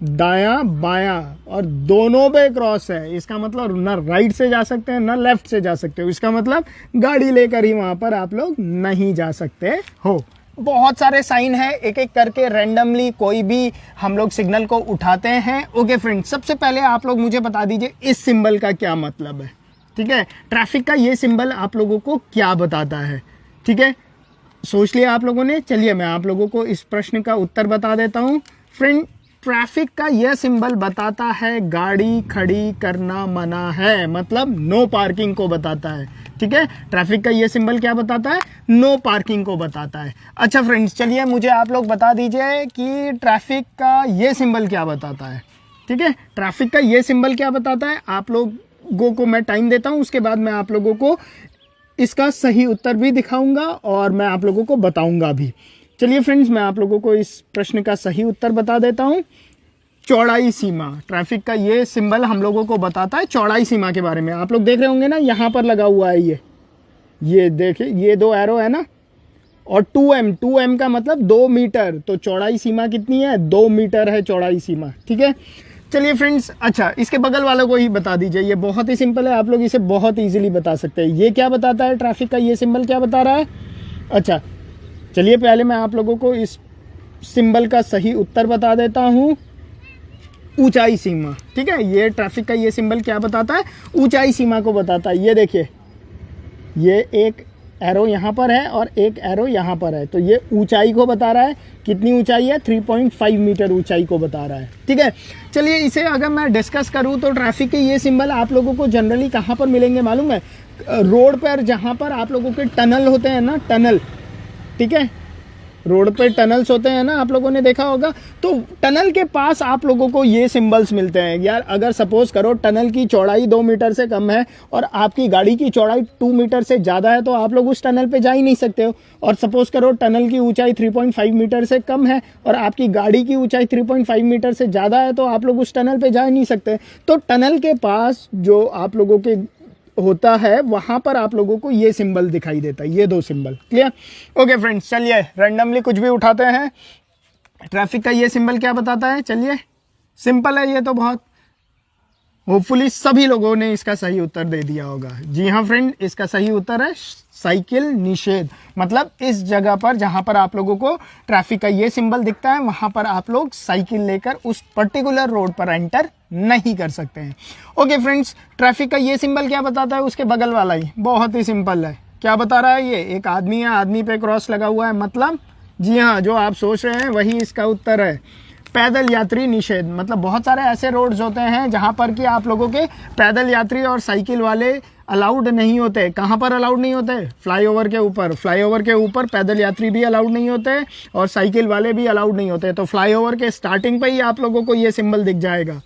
दायां बायां और दोनों पे क्रॉस है, इसका मतलब ना राइट से जा सकते हैं ना लेफ्ट से जा सकते हो, इसका मतलब गाड़ी लेकर ही वहां पर आप लोग नहीं जा सकते हो। बहुत सारे साइन है, एक एक करके रैंडमली कोई भी हम लोग सिग्नल को उठाते हैं। ओके फ्रेंड्स, सबसे पहले आप लोग मुझे बता दीजिए इस सिंबल का क्या मतलब है। ठीक है, ट्रैफिक का ये सिंबल आप लोगों को क्या बताता है। ठीक है, सोच लिया आप लोगों ने। चलिए मैं आप लोगों को इस प्रश्न का उत्तर बता देता हूँ। फ्रेंड, ट्रैफिक का यह सिंबल बताता है गाड़ी खड़ी करना मना है, मतलब नो पार्किंग को बताता है। ठीक है, ट्रैफिक का यह सिंबल क्या बताता है, नो पार्किंग को बताता है। अच्छा फ्रेंड्स, चलिए मुझे आप लोग बता दीजिए कि ट्रैफिक का यह सिंबल क्या बताता है। ठीक है, ट्रैफिक का यह सिंबल क्या बताता है, आप लोगों को मैं टाइम देता हूं, उसके बाद मैं आप लोगों को इसका सही उत्तर भी दिखाऊंगा और मैं आप लोगों को बताऊंगा भी। चलिए फ्रेंड्स, मैं आप लोगों को इस प्रश्न का सही उत्तर बता देता हूं। चौड़ाई सीमा, ट्रैफिक का ये सिंबल हम लोगों को बताता है चौड़ाई सीमा के बारे में। आप लोग देख रहे होंगे ना, यहाँ पर लगा हुआ है ये देखिए, ये दो एरो है ना, और 2m का मतलब 2 मीटर, तो चौड़ाई सीमा कितनी है, 2 मीटर है चौड़ाई सीमा। ठीक है, चलिए फ्रेंड्स, अच्छा इसके बगल वालों को ही बता दीजिए, ये बहुत ही सिंपल है, आप लोग इसे बहुत इजीली बता सकते हैं। ये क्या बताता है, ट्रैफिक का ये सिंबल क्या बता रहा है। अच्छा चलिए पहले मैं आप लोगों को इस सिंबल का सही उत्तर बता देता हूँ, ऊंचाई सीमा। ठीक है, ये ट्रैफिक का ये सिंबल क्या बताता है, ऊंचाई सीमा को बताता है। ये देखिए, ये एक एरो यहाँ पर है और एक एरो यहाँ पर है, तो ये ऊंचाई को बता रहा है। कितनी ऊंचाई है, 3.5 मीटर ऊंचाई को बता रहा है। ठीक है, चलिए इसे अगर मैं डिस्कस करूँ तो ट्रैफिक के ये सिंबल आप लोगों को जनरली कहाँ पर मिलेंगे मालूम है, रोड पर, जहाँ पर आप लोगों के टनल होते हैं ना, टनल। ठीक है, रोड पे टनल्स होते हैं ना, आप लोगों ने देखा होगा, तो टनल के पास आप लोगों को ये सिंबल्स मिलते हैं। यार अगर सपोज करो टनल की चौड़ाई 2 मीटर से कम है और आपकी गाड़ी की चौड़ाई 2 मीटर से ज़्यादा है, तो आप लोग उस टनल पे जा ही नहीं सकते हो। और सपोज करो टनल की ऊंचाई 3.5 मीटर से कम है और आपकी गाड़ी की ऊंचाई 3.5 मीटर से ज़्यादा है, तो आप लोग उस टनल पर जा ही नहीं सकते। तो टनल के पास जो आप लोगों के होता है, वहां पर आप लोगों को ये सिंबल दिखाई देता है, ये दो सिंबल। क्लियर। ओके फ्रेंड्स, चलिए रैंडमली कुछ भी उठाते हैं। ट्रैफिक का ये सिंबल क्या बताता है, चलिए सिंपल है ये तो बहुत, होपफुली सभी लोगों ने इसका सही उत्तर दे दिया होगा। जी हाँ फ्रेंड, इसका सही उत्तर है साइकिल निषेध। मतलब इस जगह पर जहां पर आप लोगों को ट्रैफिक का ये सिंबल दिखता है, वहां पर आप लोग साइकिल लेकर उस पर्टिकुलर रोड पर एंटर नहीं कर सकते हैं। ओके फ्रेंड्स, ट्रैफिक का ये सिंबल क्या बताता है, उसके बगल वाला ही बहुत ही सिंपल है। क्या बता रहा है, ये एक आदमी है, आदमी पे क्रॉस लगा हुआ है, मतलब जी हाँ, जो आप सोच रहे हैं वही इसका उत्तर है, पैदल यात्री निषेध। मतलब बहुत सारे ऐसे रोड्स होते हैं जहां पर कि आप लोगों के पैदल यात्री और साइकिल वाले अलाउड नहीं होते। कहां पर अलाउड नहीं होते, फ्लाईओवर के ऊपर। फ्लाईओवर के ऊपर पैदल यात्री भी अलाउड नहीं होते और साइकिल वाले भी अलाउड नहीं होते। तो फ्लाईओवर के स्टार्टिंग पे ही आप लोगों को ये सिंबल दिख जाएगा।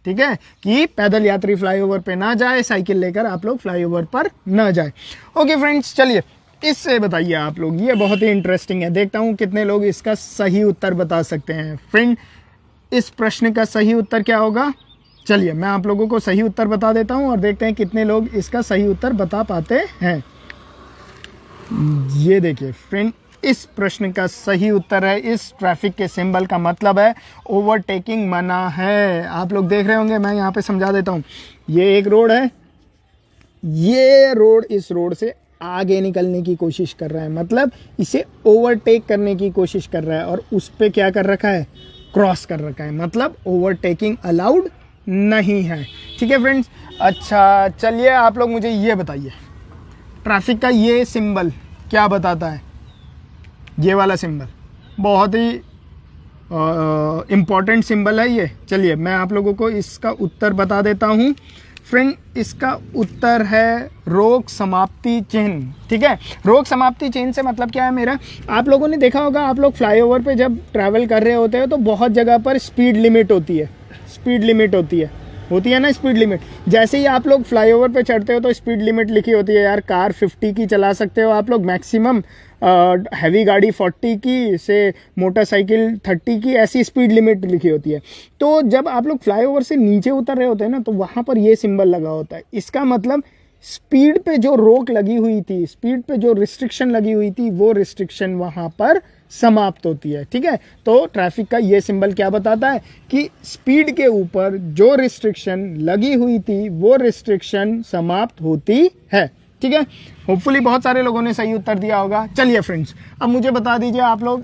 ठीक है, कि पैदल यात्री फ्लाईओवर पे ना जाए, साइकिल लेकर आप लोग फ्लाईओवर पर ना जाए। ओके फ्रेंड्स, चलिए इससे बताइए आप लोग, ये बहुत ही इंटरेस्टिंग है, देखता हूं कितने लोग इसका सही उत्तर बता सकते हैं। फ्रेंड, इस प्रश्न का सही उत्तर क्या होगा, चलिए मैं आप लोगों को सही उत्तर बता देता हूं और देखते हैं कितने लोग इसका सही उत्तर बता पाते हैं। ये देखिए फ्रेंड, इस प्रश्न का सही उत्तर है, इस ट्रैफिक के सिंबल का मतलब है ओवरटेकिंग मना है। आप लोग देख रहे होंगे, मैं यहाँ पे समझा देता हूँ। ये एक रोड है, ये रोड इस रोड से आगे निकलने की कोशिश कर रहा है, मतलब इसे ओवरटेक करने की कोशिश कर रहा है और उस पे क्या कर रखा है, क्रॉस कर रखा है, मतलब ओवरटेकिंग अलाउड नहीं है। ठीक है फ्रेंड्स। अच्छा चलिए आप लोग मुझे ये बताइए, ट्रैफिक का ये सिंबल क्या बताता है, ये वाला सिंबल बहुत ही इम्पॉर्टेंट सिंबल है ये। चलिए मैं आप लोगों को इसका उत्तर बता देता हूँ। फ्रेंड, इसका उत्तर है रोक समाप्ति चिन्ह। ठीक है, रोक समाप्ति चिन्ह से मतलब क्या है मेरा, आप लोगों ने देखा होगा, आप लोग फ्लाईओवर पे जब ट्रैवल कर रहे होते हो तो बहुत जगह पर स्पीड लिमिट होती है, स्पीड लिमिट होती है ना, स्पीड लिमिट। जैसे ही आप लोग फ्लाईओवर पे चढ़ते हो तो स्पीड लिमिट लिखी होती है, यार कार 50 की चला सकते हो आप लोग मैक्सिमम, हैवी गाड़ी 40 की से मोटरसाइकिल 30 की, ऐसी स्पीड लिमिट लिखी होती है। तो जब आप लोग फ्लाईओवर से नीचे उतर रहे होते हैं ना, तो वहाँ पर ये सिंबल लगा होता है। इसका मतलब स्पीड पे जो रोक लगी हुई थी, स्पीड पे जो रिस्ट्रिक्शन लगी हुई थी, वो रिस्ट्रिक्शन वहाँ पर समाप्त होती है। ठीक है, तो ट्रैफिक का ये सिंबल क्या बताता है कि स्पीड के ऊपर जो रिस्ट्रिक्शन लगी हुई थी वो रिस्ट्रिक्शन समाप्त होती है। ठीक है, होपफुली बहुत सारे लोगों ने सही उत्तर दिया होगा। चलिए फ्रेंड्स, अब मुझे बता दीजिए आप लोग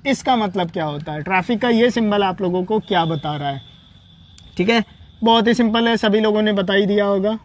इसका मतलब क्या होता है, ट्रैफिक का ये सिंबल आप लोगों को क्या बता रहा है। ठीक है, बहुत ही सिंपल है, सभी लोगों ने बता ही दिया होगा।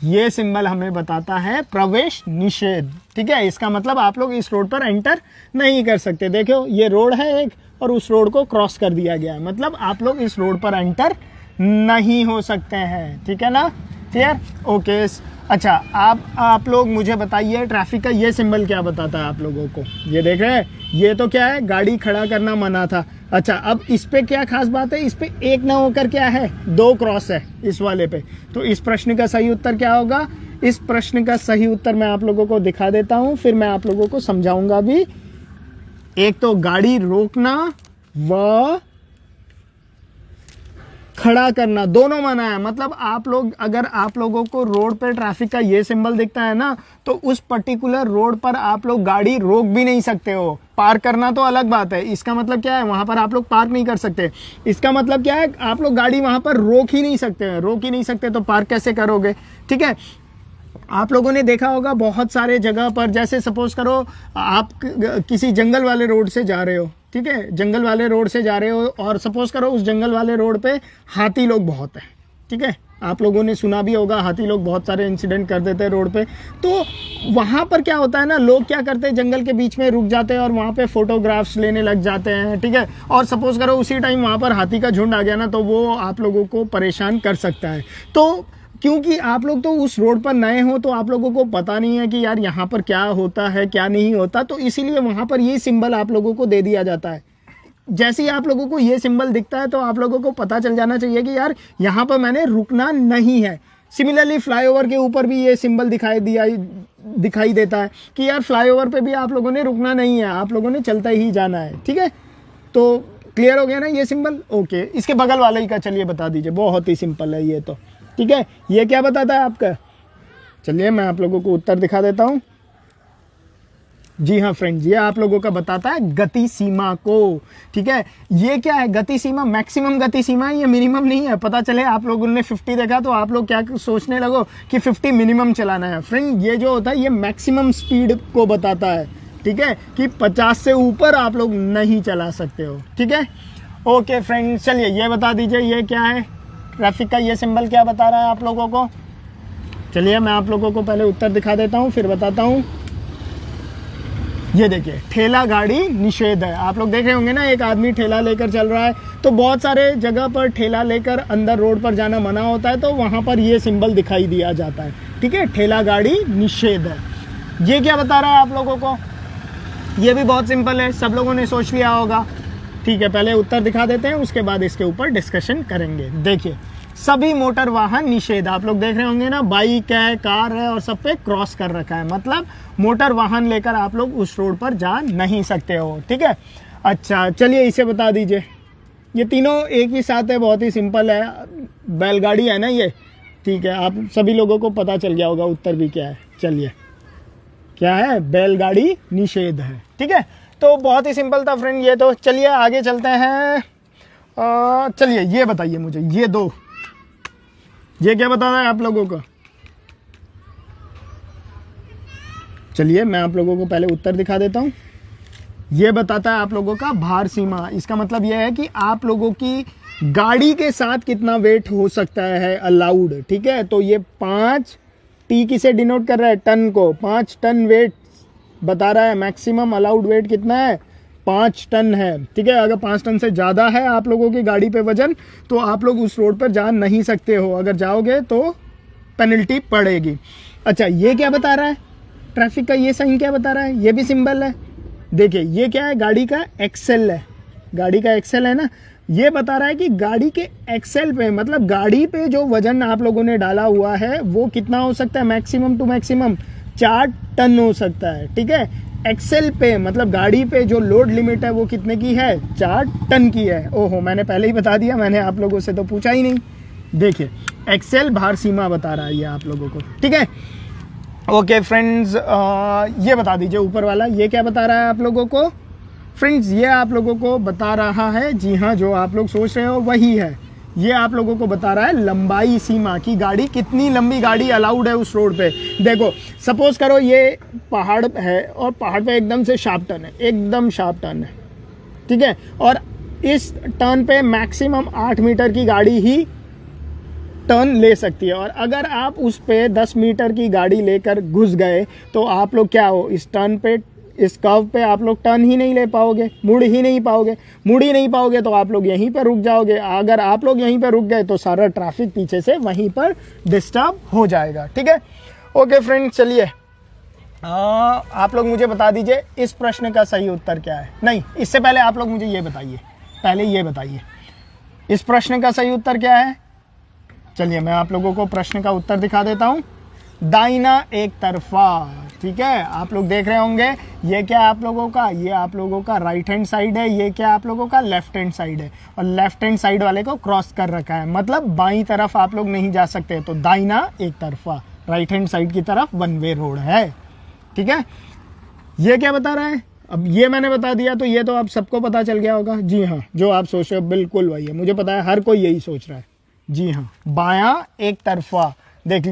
ये सिंबल हमें बताता है प्रवेश निषेध। ठीक है, इसका मतलब आप लोग इस रोड पर एंटर नहीं कर सकते। देखो ये रोड है एक और उस रोड को क्रॉस कर दिया गया है, मतलब आप लोग इस रोड पर एंटर नहीं हो सकते हैं। ठीक है ना, क्लियर? ओके। अच्छा, आप लोग मुझे बताइए ट्रैफिक का ये सिंबल क्या बताता है आप लोगों को। ये देख रहे हैं, ये तो क्या है, गाड़ी खड़ा करना मना था। अच्छा, अब इस पे क्या खास बात है, इस पे एक ना होकर क्या है, 2 क्रॉस है इस वाले पे। तो इस प्रश्न का सही उत्तर क्या होगा? इस प्रश्न का सही उत्तर मैं आप लोगों को दिखा देता हूं, फिर मैं आप लोगों को समझाऊंगा भी। एक तो गाड़ी रोकना व खड़ा करना दोनों मना है। मतलब आप लोग, अगर आप लोगों को रोड पे ट्रैफिक का ये सिंबल दिखता है ना, तो उस पर्टिकुलर रोड पर आप लोग गाड़ी रोक भी नहीं सकते हो। पार्क करना तो अलग बात है, इसका मतलब क्या है, वहां पर आप लोग पार्क नहीं कर सकते। इसका मतलब क्या है, आप लोग गाड़ी वहां पर रोक ही नहीं सकते। रोक ही नहीं सकते तो पार्क कैसे करोगे? ठीक है, आप लोगों ने देखा होगा बहुत सारे जगह पर, जैसे सपोज करो आप किसी जंगल वाले रोड से जा रहे हो। ठीक है, जंगल वाले रोड से जा रहे हो और सपोज करो उस जंगल वाले रोड पे हाथी लोग बहुत हैं। ठीक है, आप लोगों ने सुना भी होगा हाथी लोग बहुत सारे इंसिडेंट कर देते हैं रोड पे। तो वहाँ पर क्या होता है ना, लोग क्या करते हैं, जंगल के बीच में रुक जाते हैं और वहाँ पे फोटोग्राफ्स लेने लग जाते हैं। ठीक है, और सपोज करो उसी टाइम वहाँ पर हाथी का झुंड आ गया ना, तो वो आप लोगों को परेशान कर सकता है। तो क्योंकि आप लोग तो उस रोड पर नए हो, तो आप लोगों को पता नहीं है कि यार यहाँ पर क्या होता है क्या नहीं होता, तो इसीलिए वहाँ पर ये सिंबल आप लोगों को दे दिया जाता है। जैसे ही आप लोगों को ये सिंबल दिखता है तो आप लोगों को पता चल जाना चाहिए कि यार यहाँ पर मैंने रुकना नहीं है। सिमिलरली फ्लाईओवर के ऊपर भी ये सिंबल दिखाई देता है कि यार फ्लाईओवर पे भी आप लोगों ने रुकना नहीं है, आप लोगों ने चलता ही जाना है। ठीक है, तो क्लियर हो गया ना ये सिंबल? ओके, इसके बगल वाले ही का चलिए बता दीजिए, बहुत ही सिंपल है ये तो। ठीक है, ये क्या बताता है आपका? चलिए मैं आप लोगों को उत्तर दिखा देता हूं। जी हाँ फ्रेंड्स, ये आप लोगों का बताता है गति सीमा को। ठीक है, ये क्या है, गति सीमा मैक्सिमम गति सीमा है, ये मिनिमम नहीं है। पता चले आप लोगों ने 50 देखा तो आप लोग क्या सोचने लगो कि 50 मिनिमम चलाना है। फ्रेंड, ये जो होता है ये मैक्सिमम स्पीड को बताता है। ठीक है, कि 50 से ऊपर आप लोग नहीं चला सकते हो। ठीक है, ओके फ्रेंड्स, चलिए ये बता दीजिए ये क्या है, ट्रैफिक का ये सिंबल क्या बता रहा है आप लोगों को। चलिए मैं आप लोगों को पहले उत्तर दिखा देता हूँ फिर बताता हूँ। ये देखिए, ठेला गाड़ी निषेध है। आप लोग देख रहे होंगे ना, एक आदमी ठेला लेकर चल रहा है, तो बहुत सारे जगह पर ठेला लेकर अंदर रोड पर जाना मना होता है, तो वहां पर ये सिंबल दिखाई दिया जाता है। ठीक है, ठेला गाड़ी निषेध है। ये क्या बता रहा है आप लोगों को? ये भी बहुत सिंपल है, सब लोगों ने सोच लिया होगा। ठीक है, पहले उत्तर दिखा देते हैं, उसके बाद इसके ऊपर डिस्कशन करेंगे। देखिए, सभी मोटर वाहन निषेध, आप लोग देख रहे होंगे ना, बाइक है, कार है और सब पे क्रॉस कर रखा है, मतलब मोटर वाहन लेकर आप लोग उस रोड पर जा नहीं सकते हो। ठीक है, अच्छा चलिए इसे बता दीजिए। ये तीनों एक ही साथ है, बहुत ही सिंपल है, बैलगाड़ी है ना ये। ठीक है, आप सभी लोगों को पता चल गया होगा उत्तर भी क्या है। चलिए, क्या है, बैलगाड़ी निषेध है। ठीक है, तो बहुत ही सिंपल था फ्रेंड ये तो। चलिए आगे चलते हैं। चलिए ये बताइए मुझे, ये दो, ये क्या बता रहा है आप लोगों को? चलिए मैं आप लोगों को पहले उत्तर दिखा देता हूं। ये बताता है आप लोगों का भार सीमा। इसका मतलब यह है कि आप लोगों की गाड़ी के साथ कितना वेट हो सकता है अलाउड। ठीक है, तो ये 5 टी किसे डिनोट कर रहा है? टन को। 5 टन वेट बता रहा है। मैक्सिमम अलाउड वेट कितना है? 5 टन है। ठीक है, अगर 5 टन से ज़्यादा है आप लोगों की गाड़ी पे वजन, तो आप लोग उस रोड पर जा नहीं सकते हो। अगर जाओगे तो पेनल्टी पड़ेगी। अच्छा, ये क्या बता रहा है? ट्रैफिक का ये साइन क्या बता रहा है? ये भी सिंबल है। देखिए, ये क्या है? गाड़ी का एक्सेल है। गाड़ी का एक्सेल है ना, ये बता रहा है कि गाड़ी के एक्सेल पे, मतलब गाड़ी पे जो वजन आप लोगों ने डाला हुआ है वो कितना हो सकता है? मैक्सिमम टू मैक्सिमम 4 टन हो सकता है। ठीक है, एक्सेल पे मतलब गाड़ी पे जो लोड लिमिट है वो कितने की है? 4 टन की है। ओहो, मैंने पहले ही बता दिया, मैंने आप लोगों से तो पूछा ही नहीं। देखिए, एक्सेल भार सीमा बता रहा है ये आप लोगों को। ठीक है, ओके फ्रेंड्स, ये बता दीजिए ऊपर वाला, ये क्या बता रहा है आप लोगों को? फ्रेंड्स ये आप लोगों को बता रहा है, जी हाँ, जो आप लोग सोच रहे हो वही है। ये आप लोगों को बता रहा है लंबाई सीमा की गाड़ी, कितनी लंबी गाड़ी अलाउड है उस रोड पे। देखो सपोज करो ये पहाड़ है और पहाड़ पे एकदम से शार्प टर्न है, एकदम शार्प टर्न है, ठीक है, और इस टर्न पे मैक्सिमम 8 मीटर की गाड़ी ही टर्न ले सकती है। और अगर आप उस पे 10 मीटर की गाड़ी लेकर घुस गए तो आप लोग क्या हो, इस टर्न पे, इस कर्व पे आप लोग टर्न ही नहीं ले पाओगे, मुड़ ही नहीं पाओगे तो आप लोग यहीं पर रुक जाओगे। अगर आप लोग यहीं पर रुक गए तो सारा ट्रैफिक पीछे से वहीं पर डिस्टर्ब हो जाएगा, ठीक है। ओके फ्रेंड, चलिए आप लोग मुझे बता दीजिए इस प्रश्न का सही उत्तर क्या है। नहीं, इससे पहले आप लोग मुझे ये बताइए, इस प्रश्न का सही उत्तर क्या है। चलिए मैं आप लोगों को प्रश्न का उत्तर दिखा देता हूँ। दाहिना एक तरफा, ठीक है। आप लोग देख रहे होंगे ये क्या आप लोगों का, ये आप लोगों का राइट हैंड साइड है, ये क्या आप लोगों का लेफ्ट हैंड साइड है, और लेफ्ट हैंड साइड वाले को क्रॉस कर रखा है, मतलब बाईं तरफ आप लोग नहीं जा सकते। तो दाहिना एक तरफा, राइट हैंड साइड की तरफ वन वे रोड है, ठीक है। ये क्या बता रहा है, अब ये मैंने बता दिया तो ये तो आप सबको पता चल गया होगा। जी हाँ, जो आप सोच रहे हो बिल्कुल वही है, मुझे पता है हर कोई यही सोच रहा है। जी हाँ, बायां एक तरफा, देख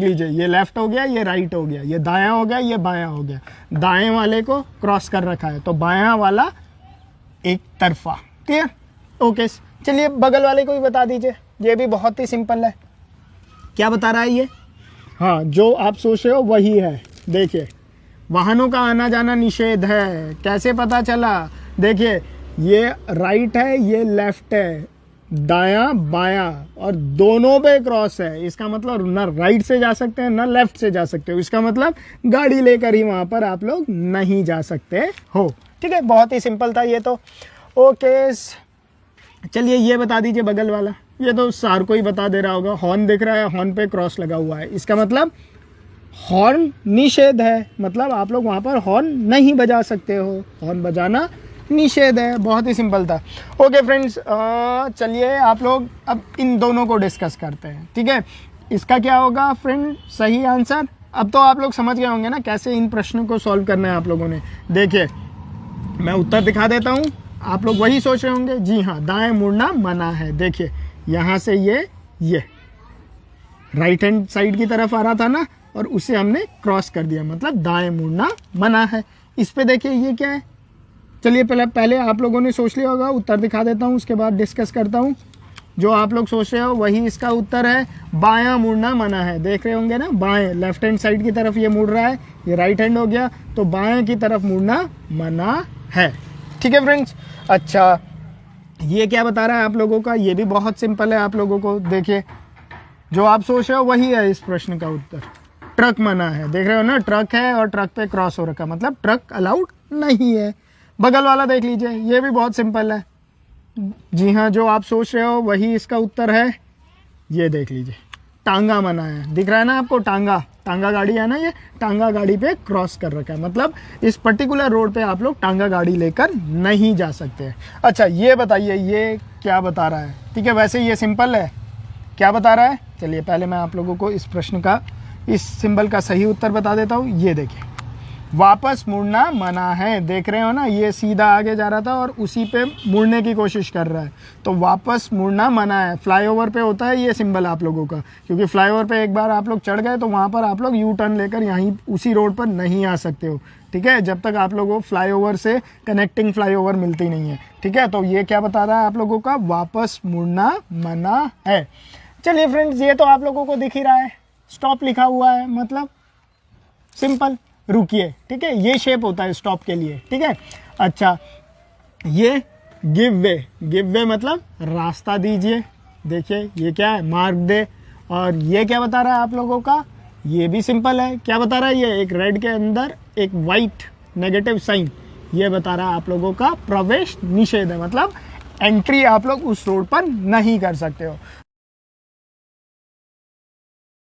लीजिए, ये लेफ्ट हो गया, ये राइट हो गया, ये दायां हो गया, ये बायां हो गया, दाएं वाले को क्रॉस कर रखा है, तो बायां वाला एक तरफा, क्लियर। ओके, चलिए बगल वाले को भी बता दीजिए, ये भी बहुत ही सिंपल है। क्या बता रहा है ये, हाँ, जो आप सोच रहे हो वही है। देखिए, वाहनों का आना जाना निषेध है, कैसे पता चला, देखिए ये राइट है, ये लेफ्ट है, दायां बायां और दोनों पे क्रॉस है। इसका मतलब ना राइट से जा सकते हैं ना लेफ्ट से जा सकते हो, इसका मतलब गाड़ी लेकर ही वहां पर आप लोग नहीं जा सकते हो, ठीक है। बहुत ही सिंपल था ये तो। ओके, चलिए ये बता दीजिए बगल वाला, ये तो सार को ही बता दे रहा होगा, हॉर्न दिख रहा है, हॉर्न पे क्रॉस लगा हुआ है, इसका मतलब हॉर्न निषेध है, मतलब आप लोग वहां पर हॉर्न नहीं बजा सकते हो, हॉर्न बजाना निषेध है। बहुत ही सिंपल था। ओके फ्रेंड्स, चलिए आप लोग अब इन दोनों को डिस्कस करते हैं, ठीक है। इसका क्या होगा फ्रेंड, सही आंसर। अब तो आप लोग समझ गए होंगे ना कैसे इन प्रश्नों को सॉल्व करना है आप लोगों ने। देखिए मैं उत्तर दिखा देता हूँ, आप लोग वही सोच रहे होंगे। जी हाँ, दाएं मुड़ना मना है। देखिए यहाँ से ये राइट हैंड साइड की तरफ आ रहा था ना, और उसे हमने क्रॉस कर दिया, मतलब दाएं मुड़ना मना है। इस पे देखिए ये क्या है, चलिए पहले आप लोगों ने सोच लिया होगा, उत्तर दिखा देता हूँ, उसके बाद डिस्कस करता हूँ। जो आप लोग सोच रहे हो वही इसका उत्तर है, बायां मुड़ना मना है। देख रहे होंगे ना, बाएं लेफ्ट हैंड साइड की तरफ ये मुड़ रहा है, ये राइट हैंड हो गया, तो बाएं की तरफ मुड़ना मना है, ठीक है फ्रेंड्स। अच्छा, ये क्या बता रहा है आप लोगों का, ये भी बहुत सिंपल है आप लोगों को। देखिए जो आप सोच रहे हो वही है इस प्रश्न का उत्तर, ट्रक मना है। देख रहे हो ना, ट्रक है और ट्रक पे क्रॉस हो रखा, मतलब ट्रक अलाउड नहीं है। बगल वाला देख लीजिए, ये भी बहुत सिंपल है। जी हाँ, जो आप सोच रहे हो वही इसका उत्तर है। ये देख लीजिए, टांगा मना है। दिख रहा है ना आपको, टांगा गाड़ी है ना, ये टांगा गाड़ी पे क्रॉस कर रखा है, मतलब इस पर्टिकुलर रोड पे आप लोग टांगा गाड़ी लेकर नहीं जा सकते। अच्छा ये बताइए ये क्या बता रहा है, ठीक है। वैसे ये सिंपल है, क्या बता रहा है, चलिए पहले मैं आप लोगों को इस प्रश्न का, इस सिंबल का सही उत्तर बता देता हूँ। ये देखिए, वापस मुड़ना मना है। देख रहे हो ना, ये सीधा आगे जा रहा था और उसी पे मुड़ने की कोशिश कर रहा है, तो वापस मुड़ना मना है। फ्लाईओवर पे होता है ये सिंबल आप लोगों का, क्योंकि फ्लाईओवर पे एक बार आप लोग चढ़ गए तो वहाँ पर आप लोग यू टर्न लेकर यहीं उसी रोड पर नहीं आ सकते हो, ठीक है, जब तक आप लोगों को फ्लाईओवर से कनेक्टिंग फ्लाईओवर मिलती नहीं है, ठीक है। तो ये क्या बता रहा है आप लोगों का, वापस मुड़ना मना है। चलिए फ्रेंड्स, ये तो आप लोगों को दिख ही रहा है, स्टॉप लिखा हुआ है, मतलब सिंपल, रुकिए, ठीक है। ये शेप होता है स्टॉप के लिए, ठीक है। अच्छा, ये गिव वे मतलब रास्ता दीजिए। देखिए ये क्या है, मार्ग दे। और ये क्या बता रहा है आप लोगों का, ये भी सिंपल है। क्या बता रहा है ये, एक रेड के अंदर एक वाइट नेगेटिव साइन, ये बता रहा है आप लोगों का प्रवेश निषेध है, मतलब एंट्री आप लोग उस रोड पर नहीं कर सकते हो।